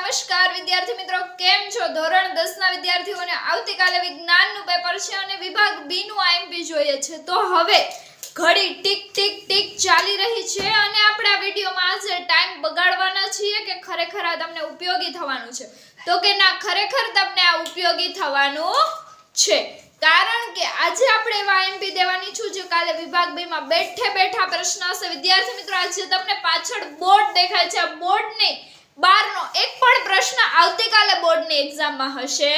નમસ્કાર વિદ્યાર્થી મિત્રો, કેમ છો? ધોરણ 10 ના વિદ્યાર્થીઓને આવતીકાલે વિજ્ઞાનનું પેપર છે અને વિભાગ બી નું આઈએમપી જોઈએ છે. તો હવે ઘડી ટીક ટીક ટીક ચાલી રહી છે અને આપણે આ વિડિયોમાં આજે ટાઈમ બગાડવાના છીએ કે ખરેખર આ તમને ઉપયોગી થવાનું છે? તો કે ના, ખરેખર તમને આ ઉપયોગી થવાનું છે. કારણ કે આજે આપણે એવા આઈએમપી દેવાની છું જે કાલે વિભાગ 2 માં બેઠે બેઠા પ્રશ્ન હશે. વિદ્યાર્થી મિત્રો, આજે તમને પાછળ બોર્ડ દેખાય છે, આ બોર્ડ નહીં, બારનો એક પણ પ્રશ્ન આવતીકાલે બોર્ડની એક્ઝામમાં હશે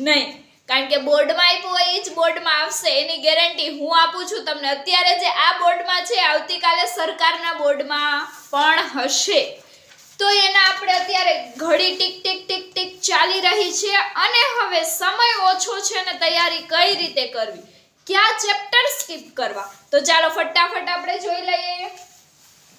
નહીં. કારણ કે બોર્ડમાં આપ્યું હોય એ જ બોર્ડમાં આવશે, એની ગેરંટી હું આપું છું તમને. અત્યારે જે આ બોર્ડમાં છે આવતીકાલે સરકારના બોર્ડમાં પણ હશે. તો એના આપણે અત્યારે ઘડી ટીક ટીક ટીક ટીક ચાલી રહી છે અને હવે સમય ઓછો છે ને તૈયારી કઈ રીતે કરવી, કયા ચેપ્ટર સ્કીપ કરવા, તો ચાલો ફટાફટ આપણે જોઈ લઈએ.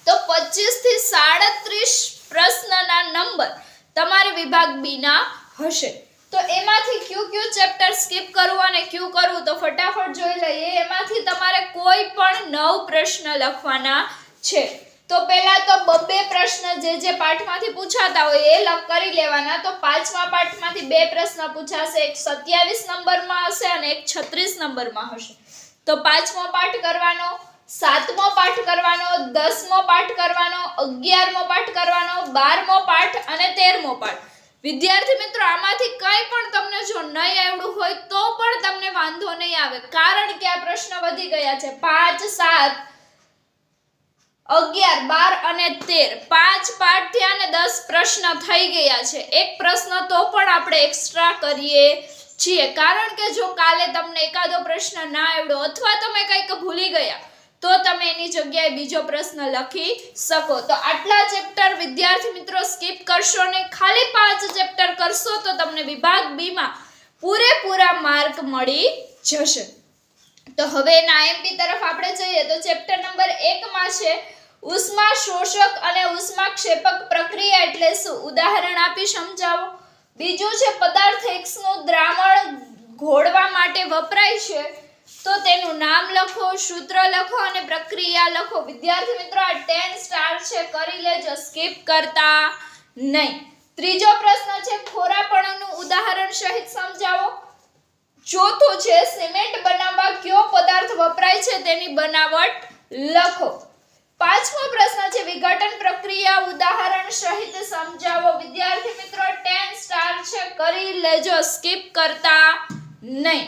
તો 25 થી 37 પ્રશ્નના નંબર તમારે વિભાગ બી ના હશે. તો એમાંથી કયું ચેપ્ટર સ્કીપ કરવું અને કયું કરવું તો ફટાફટ જોઈ લઈએ. એમાંથી તમારે કોઈ પણ 9 પ્રશ્ન લખવાના છે. તો પહેલા તો 2 પ્રશ્ન જે પાઠમાંથી પૂછાતા હોય એ કરી લેવાના. તો 5મા પાઠમાંથી 2 પ્રશ્ન પૂછાશે, એક 27 નંબરમાં હશે અને એક 36 નંબરમાં હશે. તો 5મો પાઠ કરવાનો, 7મો પાઠ કરવાનો, 10મો પાઠ કરવાનો, 11મો પાઠ કરવાનો, 12મો પાઠ અને 13મો પાઠ. વિદ્યાર્થી મિત્રો, આમાંથી કંઈ પણ તમને જો નહીં આવડું હોય તો પણ તમને વાંધો નહીં આવે, કારણ કે આ પ્રશ્ન વધી ગયા છે. 5, 7, 11, 12 અને 13 5 પાઠ થયા અને 10 પ્રશ્ન થઈ ગયા છે. એક પ્રશ્ન તો પણ આપણે એક્સ્ટ્રા કરીએ છીએ, કારણ કે જો કાલે તમને એકાદો પ્રશ્ન ના આવડ્યો અથવા તમે કંઈક ભૂલી ગયા તો તમે એની જગ્યાએ બીજો પ્રશ્ન લખી શકો. તો આટલા ચેપ્ટર વિદ્યાર્થી મિત્રો સ્કીપ કરશો નહીં, ખાલી 5 ચેપ્ટર કરશો તો તમને વિભાગ બી માં પૂરેપૂરા માર્ક મળી જશે. તો હવે એના આઈએમપી તરફ આપણે જઈએ. તો ચેપ્ટર નંબર 1 માં છે ઉષ્મા શોષક અને ઉષ્માક્ષેપક પ્રક્રિયા એટલે શું, ઉદાહરણ આપી સમજાવો. બીજું છે પદાર્થ X નું દ્રાવણ ઘોળવા માટે વપરાય છે તો તેનું નામ લખો, સૂત્ર લખો અને પ્રક્રિયા લખો. વિદ્યાર્થી મિત્રો, આ 10 સ્ટાર છે, કરી લેજો, સ્કીપ કરતા નહીં. ત્રીજો પ્રશ્ન છે ખોરાપણુંનું ઉદાહરણ સહિત સમજાવો. ચોથું છે સિમેન્ટ બનાવવા કયો પદાર્થ વપરાય છે તેની બનાવટ લખો. 5મો પ્રશ્ન છે વિઘટન પ્રક્રિયા ઉદાહરણ સહિત સમજાવો. વિદ્યાર્થી મિત્રો, 10 સ્ટાર છે, કરી લેજો, સ્કીપ કરતા નહીં.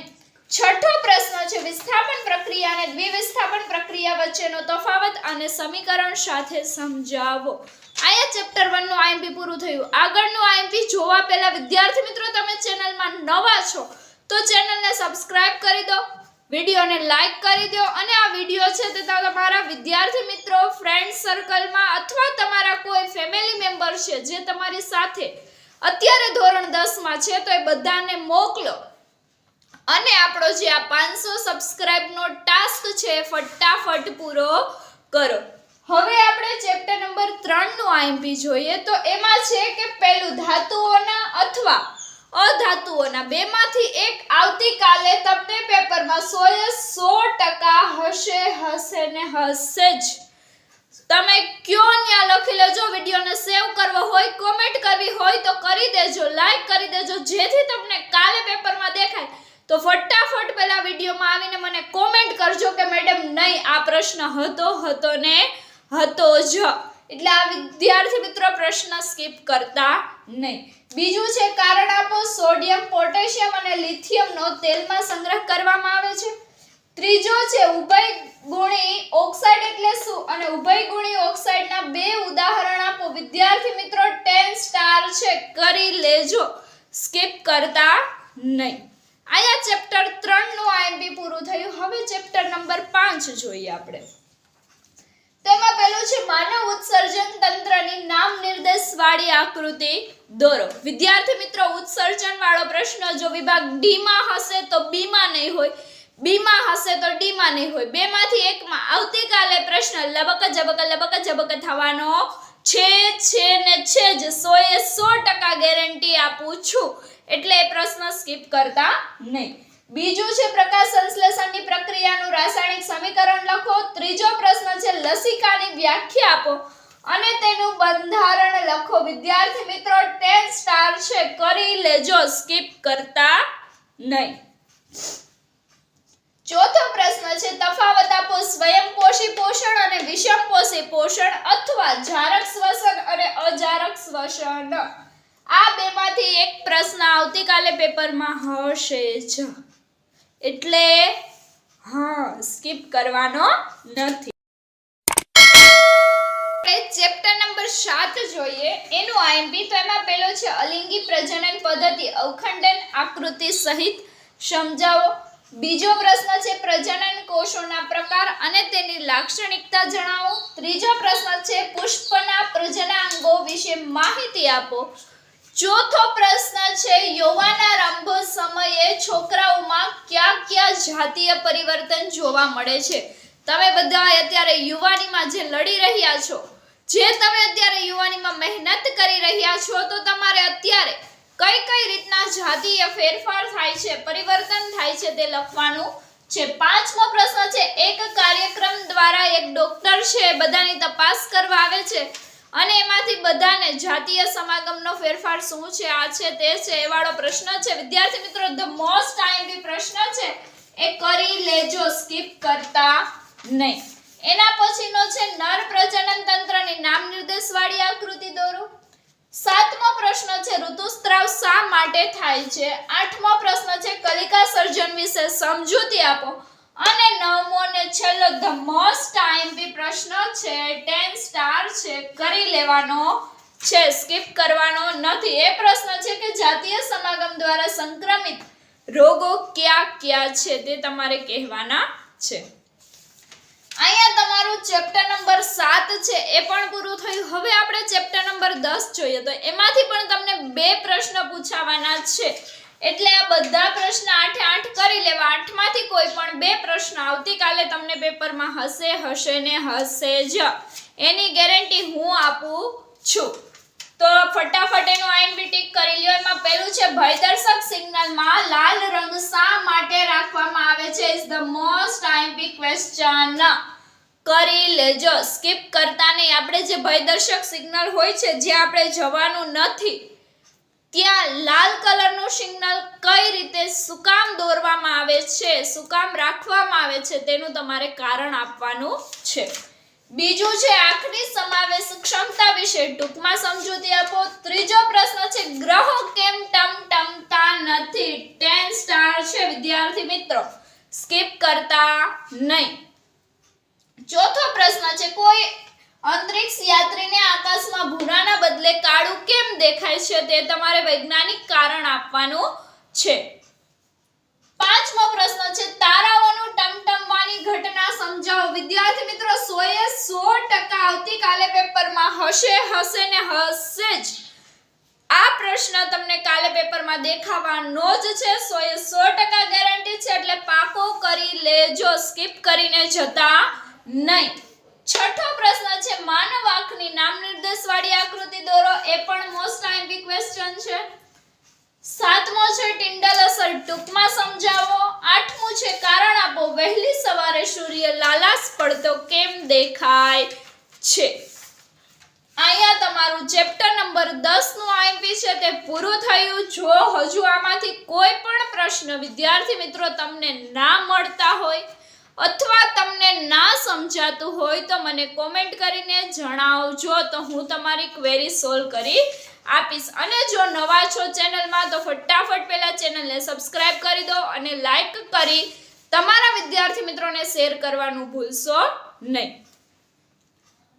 છઠ્ઠો પ્રશ્ન છે વિસ્થાપન પ્રક્રિયા અને દ્વિવિસ્થાપન પ્રક્રિયા વચ્ચેનો તફાવત અને સમીકરણ સાથે સમજાવો. આયા ચેપ્ટર 1 નું આઈએમપી પૂરું થયું. આગળનું આઈએમપી જોવા પહેલા વિદ્યાર્થી મિત્રો, તમે ચેનલમાં નવા છો તો ચેનલને સબસ્ક્રાઇબ કરી દો, વિડિયોને લાઈક કરી દો અને આ વિડિયો છે તે તમારા વિદ્યાર્થી મિત્રો, ફ્રેન્ડ સર્કલમાં અથવા તમારા કોઈ ફેમિલી મેમ્બર છે જે તમારી સાથે અત્યારે ધોરણ 10 માં છે તો એ બધાને મોકલો અને આપણો જે આ 500 સબસ્ક્રાઇબ નો ટાસ્ક છે ફટાફટ પૂરો કરો. હવે આપણે ચેપ્ટર નંબર 3 નું આઈએમપી જોઈએ. તો એમાં છે કે પહેલું ધાતુઓના અથવા અધાતુઓના બેમાંથી એક આવતીકાલે તમને પેપરમાં 100% હશે ને હશે જ. તમે કયો ન્યા લખી લેજો. વિડિયોને સેવ કરવો હોય, કોમેન્ટ કરવી હોય તો કરી દેજો, લાઈક કરી દેજો, જેથી તમને કાલે પેપરમાં દેખાય. તો ફટાફટ પહેલા વિડિયોમાં આવીને મને કોમેન્ટ કરજો કે મેડમ નહીં, આ પ્રશ્ન હતો ને હતો જ. એટલે આ વિદ્યાર્થી મિત્રો પ્રશ્ન સ્કીપ કરતા નહીં. બીજું છે કારણ આપો. સોડિયમ, પોટેશિયમ અને લિથિયમનો તેલમાં સંગ્રહ કરવામાં આવે છે. ત્રીજો છે ઉભયગુણી ઓક્સાઇડ એટલે શું અને ઉભયગુણી ઓક્સાઇડના 2 ઉદાહરણ આપો. વિદ્યાર્થી મિત્રો, 10 સ્ટાર છે, કરી લેજો, સ્કીપ કરતા નહીં. આયા ચેપ્ટર 3 નું આઈએમપી પૂરું થયું. હવે ચેપ્ટર નંબર 5 જોઈએ આપણે. તેમાં પહેલું છે માનવ ઉત્સર્જન તંત્રની નામ નિર્દેશ વાળી આકૃતિ દોરો. વિદ્યાર્થી મિત્રો, ઉત્સર્જન વાળો પ્રશ્ન જો વિભાગ ડી માં હશે તો બી માં નહીં હોય, બી માં હશે તો ડી માં નહીં હોય. બેમાંથી એકમાં આવતીકાલે પ્રશ્ન લબક જબક થવાનો છે ને છે જ. 100% ગેરંટી આપું છું, એટલે એ પ્રશ્ન સ્કીપ કરતા નહીં. બીજું છે પ્રકાશ સંશ્લેષણની પ્રક્રિયાનું રાસાયણિક સમીકરણ લખો. ત્રીજો પ્રશ્ન છે લસિકાની વ્યાખ્યા આપો અને તેનું બંધારણ લખો વિદ્યાર્થી મિત્રો 10 સ્ટાર છે કરી લેજો સ્કીપ કરતા નહીં ચોથો પ્રશ્ન છે તફાવત આપો સ્વયંપોષી પોષણ અને વિષમપોષી પોષણ અથવા જારક શ્વસન અને અજારક શ્વસન આ બેમાંથી એક પ્રશ્ન આવતીકાલે પેપરમાં હશે જ એટલે હા સ્કીપ કરવાનો નથી ચેપ્ટર નંબર 7 જોઈએ એનું આઈએમપી તો એમાં પહેલો છે અલિંગી પ્રજનન પદ્ધતિ અવખંડન આકૃતિ સહિત સમજાવો બીજો પ્રશ્ન છે પ્રજનન કોષોના પ્રકાર અને તેની લાક્ષણિકતા જણાવો ત્રીજો પ્રશ્ન છે પુષ્પના પ્રજનનાંગો વિશે માહિતી આપો ચોથો પ્રશ્ન છે યૌવનારંભ સમયે છોકરાઓમાં કયા જાતીય પરિવર્તન જોવા મળે છે તમે બધા અત્યારે યુવાનીમાં જે લડી રહ્યા છો જે તમે અત્યારે યુવાનીમાં મહેનત કરી રહ્યા છો તો તમારે અત્યારે કઈ રીતના જાતીય ફેરફાર થાય છે પરિવર્તન થાય છે તે લખવાનું છે પાંચમો પ્રશ્ન છે એક કાર્યક્રમ દ્વારા એક ડોક્ટર છે બધાની તપાસ કરવા આવે છે અને એમાંથી બધાને જાતીય સમાગમનો ફેરફાર શું છે આ છે તે છે એ વાળો પ્રશ્ન છે વિદ્યાર્થી મિત્રો ધ મોસ્ટ આઈએમપી પ્રશ્ન છે એ કરી લેજો સ્કીપ કરતા નહીં એના પછીનો છે નર પ્રજનન તંત્રની નામ નિર્દેશ વાળી આકૃતિ દોરો સાતમો પ્રશ્ન છે ઋતુસ્રાવ શા માટે થાય છે આઠમો પ્રશ્ન છે કલિકા સર્જન વિશે સમજૂતી આપો અને નવમો ને છેલ્લો ધ મોસ્ટ આઈએમપી પ્રશ્ન છે 10 સ્ટાર છે કરી લેવાનો છે સ્કીપ કરવાનો નથી એ પ્રશ્ન છે કે જાતીય સમાગમ દ્વારા સંક્રમિત રોગો કયા છે તે તમારે કહેવાના છે અહીંયા તમારું ચેપ્ટર નંબર 7 છે એ પણ પૂરું થયું હવે આપણે ચેપ્ટર નંબર 10 જોઈએ તો એમાંથી પણ તમને બે પ્રશ્ન પૂછાવાના છે એટલે આ બધા પ્રશ્ન 8 કરી લેવા 8 માંથી કોઈ પણ બે પ્રશ્ન આવતીકાલે તમને પેપરમાં હશે જ એની ગેરંટી હું આપું છું તો ફટાફટ એનું આઈએમપી ટિક કરી લ્યો એમાં પહેલું છે ભયદર્શક સિગ્નલમાં લાલ રંગ શા માટે રાખવામાં આવે છે is the most IMP question કરી લેજો સ્કીપ કરતા નહીં આપણે જે ભયદર્શક સિગ્નલ હોય છે જે આપણે જવાનું નથી ત્યાં લાલ કલરનું સિગ્નલ કઈ રીતે શું કામ દોરવામાં આવે છે શું કામ રાખવામાં આવે છે તેનું તમારે કારણ આપવાનું છે બીજું છે આંખની સમાવેશ ક્ષમતા વિશે ટૂંકમાં સમજૂતી આપો ત્રીજો પ્રશ્ન છે ગ્રહો કેમ ટમટમતા નથી 10 સ્ટાર છે વિદ્યાર્થી મિત્રો સ્કીપ કરતા નહીં ચોથો પ્રશ્ન છે કોઈ અંતરિક્ષ યાત્રીને આકાશમાં ભૂરાના બદલે કાળું કેમ દેખાય છે તે તમારે વૈજ્ઞાનિક કારણ આપવાનું છે પાંચમો પ્રશ્ન છે તારાઓનું ટમટમવાની ઘટના સમજાવો વિદ્યાર્થી મિત્રો 100% આવતીકાલે પેપરમાં હશે જ આ પ્રશ્ન તમને કાલે પેપરમાં દેખાવાનો જ છે 100% ગેરંટી છે એટલે પાકો કરી લેજો સ્કીપ કરીને જતા નહીં છઠ્ઠો પ્રશ્ન છે માનવ આંખની નામ નિર્દેશ વાળી આકૃતિ દોરો એ પણ મોસ્ટ આઈએમપી ક્વેશ્ચન છે સાતમો છે ટિન્ડલ અસર ટૂંકમાં સમજાવો આઠમું છે કારણ આપો વહેલી સવારે સૂર્ય લાલાશ પડતો કેમ દેખાય છે અહીંયા તમારું ચેપ્ટર નંબર 10 નું આઈએમપી છે તે પૂરું થયું જો હજુ આમાંથી કોઈ પણ પ્રશ્ન વિદ્યાર્થી મિત્રો તમને ના મળતા હોય અથવા તમને ના સમજાતું હોય તો મને કોમેન્ટ કરીને જણાવજો તો હું તમારી ક્વેરી સોલ્વ કરી આપીશ અને જો નવા છો ચેનલમાં તો ફટાફટ પહેલા ચેનલને સબસ્ક્રાઇબ કરી દો અને લાઈક કરી તમારા વિદ્યાર્થી મિત્રોને શેર કરવાનું ભૂલશો નહીં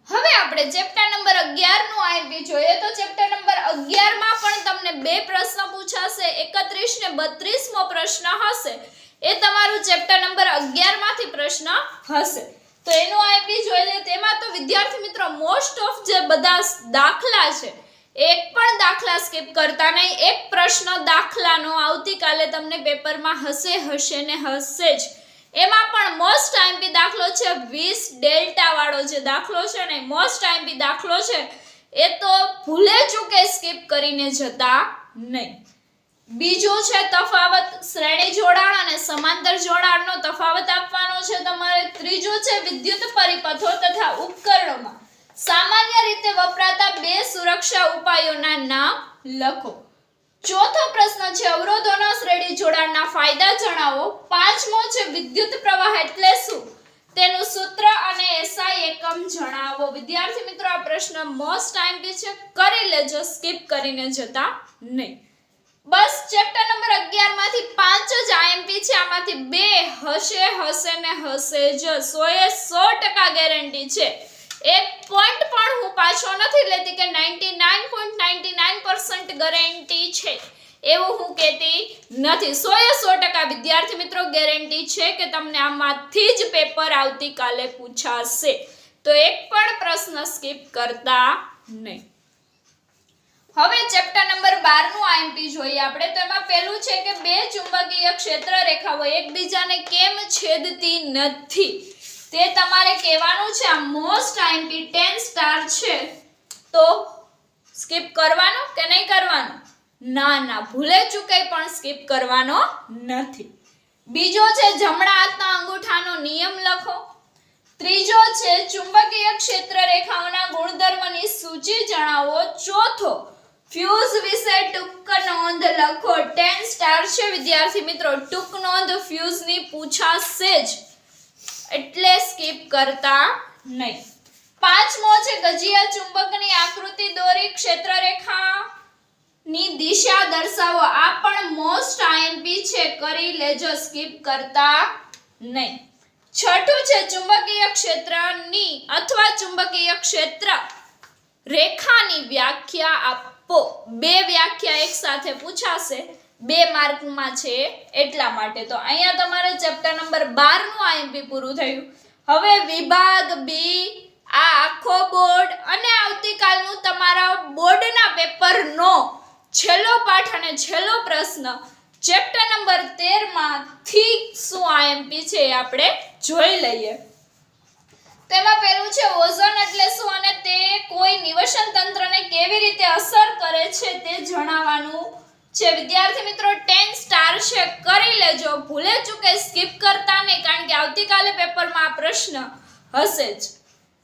હવે આપણે ચેપ્ટર નંબર 11 નું આઈએમપી જોઈએ તો ચેપ્ટર નંબર 11 માં પણ તમને બે પ્રશ્ન પૂછાશે 31 ને 32મો પ્રશ્ન હશે એ તમારું ચેપ્ટર નંબર 11 માંથી પ્રશ્ન હશે તો એનું આઈએમપી જોઈ લે તેમાં તો વિદ્યાર્થી મિત્રો મોસ્ટ ઓફ જે બધા દાખલા છે એક પણ દાખલા સ્કીપ કરતા નહીં એક પ્રશ્ન દાખલાનો આવતીકાલે તમને પેપરમાં હશે જ એમાં પણ મોસ્ટ આઈએમપી દાખલો છે 20 ડેલ્ટા વાળો જે દાખલો છે ને મોસ્ટ આઈએમપી દાખલો છે એ તો ભૂલે ચૂકે સ્કીપ કરીને જતા નહીં બીજું છે તફાવત શ્રેણી જોડાણ અને સમાંતર જોડાણનો તફાવત આપવાનો છે તમારે ત્રીજું છે વિદ્યુત પરિપથો તથા ઉપકરણોમાં સામાન્ય રીતે વપરાતા બે સુરક્ષા ઉપાયોના નામ લખો. ચોથો પ્રશ્ન છે અવરોધોના શ્રેણી જોડાણના ફાયદા જણાવો. પાંચમો છે વિદ્યુત પ્રવાહ એટલે શું, તેનું સૂત્ર અને એસઆઈ એકમ જણાવો. વિદ્યાર્થી મિત્રો આ પ્રશ્ન મોસ્ટ આઈએમપી છે, કરી લેજો, સ્કીપ કરીને જતા નહીં. બસ ચેપ્ટર નંબર 11 માંથી 5 જ આઈએમપી છે, આમાંથી 2 હશે ને હશે જ. 100% ગેરંટી છે. એક પોઈન્ટ પણ હું પાછો નથી લેતી કે 99.99% ગેરંટી છે એવું હું કહેતી નથી. 100% વિદ્યાર્થી મિત્રો ગેરંટી છે કે તમને આમાંથી જ પેપર આવતીકાલે પૂછાશે, તો એક પણ પ્રશ્ન સ્કીપ કરતા નહીં. હવે ચેપ્ટર નંબર 12 નું આઈએમપી જોઈએ આપણે. તો એમાં પહેલું છે કે બે ચુંબકીય ક્ષેત્ર રેખાઓ એકબીજાને કેમ છેદતી નથી, તે તમારે કહેવાનું છે. આ મોસ્ટ આઈએમપી 10 સ્ટાર છે, તો સ્કીપ કરવાનો કે નહીં કરવાનો? ના, ભૂલે ચૂકે પણ સ્કીપ કરવાનો નથી. બીજો છે જમણા હાથના અંગૂઠાનો નિયમ લખો. ત્રીજો છે ચુંબકીય ક્ષેત્ર રેખાઓના ગુણધર્મની સૂચિ જણાવો. ચોથો ફ્યુઝ વિશે ટૂંક નોંધ લખો. 10 સ્ટાર છે વિદ્યાર્થી મિત્રો, ટૂંક નોંધ ફ્યુઝની પૂછાશે જ, એટલે સ્કીપ કરતા નહીં. પાંચમો છે ગજીય ચુંબકની આકૃતિ દોરી, ક્ષેત્ર રેખાની દિશા દર્શાવો. આ પણ મોસ્ટ આઈએમપી છે, કરી લેજો, સ્કીપ કરતા નહીં. છઠ્ઠું છે ચુંબકીય ક્ષેત્રની અથવા ચુંબકીય ક્ષેત્ર રેખાની વ્યાખ્યા આપો. બે વ્યાખ્યા એક સાથે પૂછાશે, 2 માર્કમાં છે એટલા માટે. તો અહીંયા તમારે ચેપ્ટર નંબર 12 નું આઈએમપી પૂરું થયું. હવે વિભાગ બી, આ આખો બોર્ડ અને આવતીકાલનું તમારા બોર્ડના પેપરનો છેલ્લો પાઠ અને છેલ્લો પ્રશ્ન ચેપ્ટર નંબર 13 માંથી શું આઈએમપી છે એ આપણે જોઈ લઈએ. તેમાં પહેલું છે ઓઝોન એટલે શું અને તે કોઈ નિવસન તંત્રને કેવી રીતે અસર કરે છે તે જણાવવાનું છે. વિદ્યાર્થી મિત્રો 10 સ્ટાર છે, કરી લેજો, ભૂલે ચૂકે સ્કીપ કરતા નહીં, કારણ કે આવતીકાલે પેપરમાં આ પ્રશ્ન હશે જ.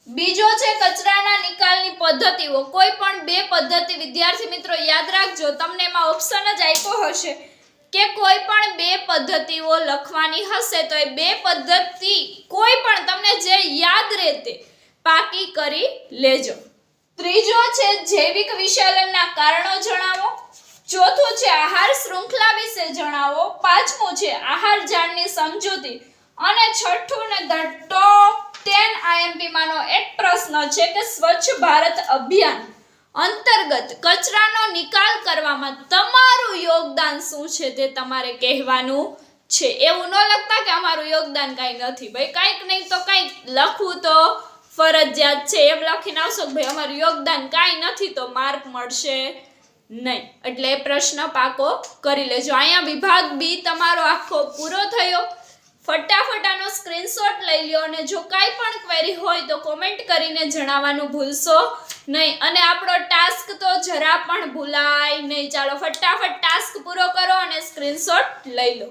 બીજો છે કચરાના નિકાલની પદ્ધતિઓ. કોઈ પણ 2 પદ્ધતિ વિદ્યાર્થી મિત્રો યાદ રાખજો, તમને એમાં ઓપ્શન જ આપ્યો હશે કે કોઈ પણ 2 પદ્ધતિઓ લખવાની હશે, તો એ 2 પદ્ધતિ કોઈ પણ તમને જે યાદ રહેતે પાકી કરી લેજો. ત્રીજો છે જૈવિક વિશેલનના કારણો જણાવો. ચોથું છે આહાર શૃંખલા વિશે જણાવો. પાંચમું છે આહાર જાળની સમજૂતી. અને છઠ્ઠું ને ધ ટોપ 10 આઈએમપી માંનો એક પ્રશ્ન છે કે સ્વચ્છ ભારત અભિયાન અંતર્ગત કચરાનો નિકાલ કરવામાં તમારું યોગદાન શું છે તે તમારે કહેવાનું છે. એવું ન લખતા કે અમારું યોગદાન કાંઈ નથી. ભાઈ કાંઈક નહીં તો કાંઈક લખવું તો ફરજિયાત છે. એમ લખીને આવશો કે ભાઈ અમારું યોગદાન કાંઈ નથી તો માર્ક મળશે નહીં, એટલે એ પ્રશ્ન પાકો કરી લેજો. અહીંયા વિભાગ બી તમારો આખો પૂરો થયો. ફટાફટ આનો સ્ક્રીનશોટ લઈ લ્યો અને જો કાંઈ પણ ક્વેરી હોય તો કોમેન્ટ કરીને જણાવવાનું ભૂલશો નહીં. અને આપણો ટાસ્ક તો જરા પણ ભૂલાય નહીં. ચાલો ફટાફટ ટાસ્ક પૂરો કરો અને સ્ક્રીનશોટ લઈ લો.